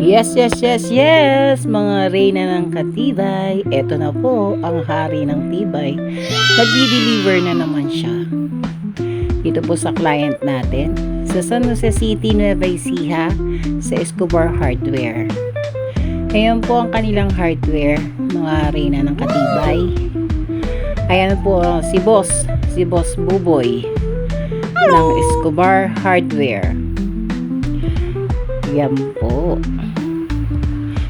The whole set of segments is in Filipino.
Yes, yes, yes, yes, mga reyna ng katibay. Eto na po ang hari ng tibay. Nagdi-deliver na naman siya. Dito po sa client natin, sa San Jose City, Nueva Ecija, sa Escobar Hardware. Ayan po ang kanilang hardware, mga reyna ng katibay. Ayan po si Boss Buboy ng Escobar Hardware. Yan po.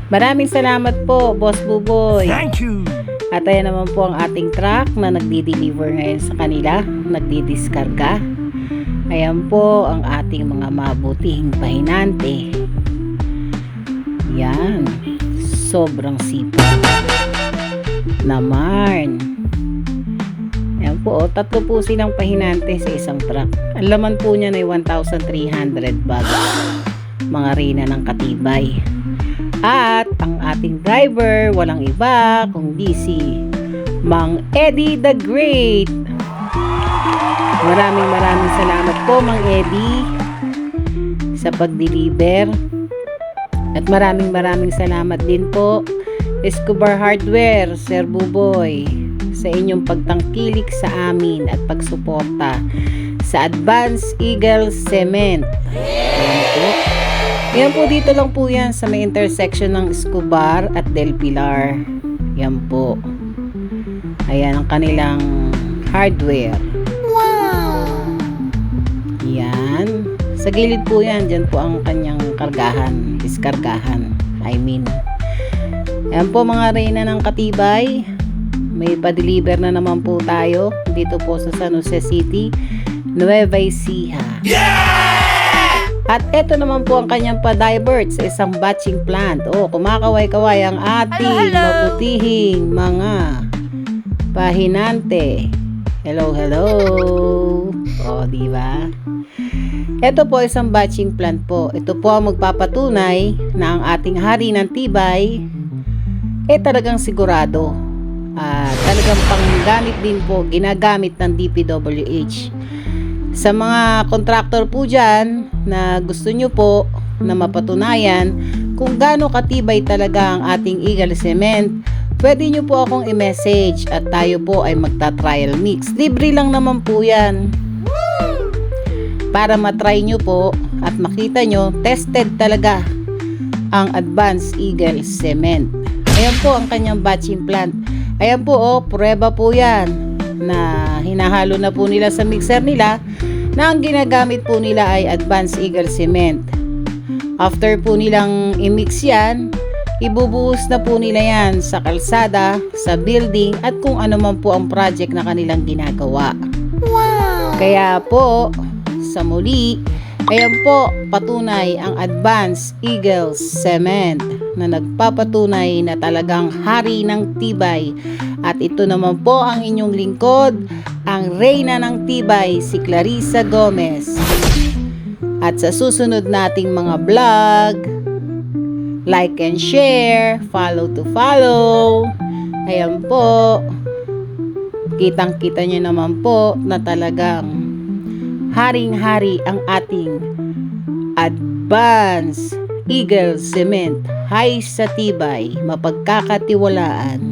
Maraming salamat po, Boss Buboy. Thank you. At ayan naman po ang ating truck na nagdi-deliver ngayon sa kanila, nagdi-diskarga. Ayan po ang ating mga mabutihing pahinante. Yan. Sobrang sipag naman. Ayan po, tatlo po silang pahinante sa isang truck. Ang laman po niya ay 1,300 bags. Mga reyna ng katibay. At ang ating driver, walang iba kundi si Mang Eddie the Great. Maraming salamat po, Mang Eddie, sa pag-deliver. At maraming salamat din po, Escobar Hardware, Sir Buboy, sa inyong pagtangkilik sa amin at pagsuporta sa Advance Eagle Cement. Ayan po. Yan po, dito lang po yan sa may intersection ng Escobar at Del Pilar. Yan po. Ayan ang kanilang hardware. Wow! Yan. Sa gilid po yan. Diyan po ang kanyang kargahan. Diskargahan. Yan po mga reyna ng katibay. May pa-deliver na naman po tayo. Dito po sa San Jose City, Nueva Ecija. Yeah! At eto naman po ang kanyang pa-divert sa isang batching plant. Kumakaway-kaway ang ating mabutihing mga pahinante. Hello. Diba? Ito po isang batching plant po. Ito po ang magpapatunay na ang ating hari ng tibay talagang sigurado. Talagang panggamit din po, ginagamit ng DPWH. Sa mga contractor po dyan na gusto nyo po na mapatunayan kung gaano katibay talaga ang ating Eagle Cement, pwede nyo po akong i-message at tayo po ay magta-trial mix. Libre lang naman po yan. Para matry nyo po at makita nyo, tested talaga ang Advanced Eagle Cement. Ayan po ang kanyang batching plant. Ayan po, prueba po yan na hinahalo na po nila sa mixer nila na ang ginagamit po nila ay Advanced Eagle Cement. After po nilang i-mix yan, ibubuhos na po nila yan sa kalsada, sa building, at kung ano man po ang project na kanilang ginagawa. Wow! Kaya po, sa muli, ayan po, patunay ang Advanced Eagle Cement na nagpapatunay na talagang hari ng tibay. At ito naman po ang inyong lingkod, ang reyna ng tibay, si Clarissa Gomez. At sa susunod nating mga vlog, like and share, follow to follow. Ayan po, kitang-kita nyo naman po na talagang haring-hari ang ating Advance Eagle Cement. High sa tibay, mapagkakatiwalaan.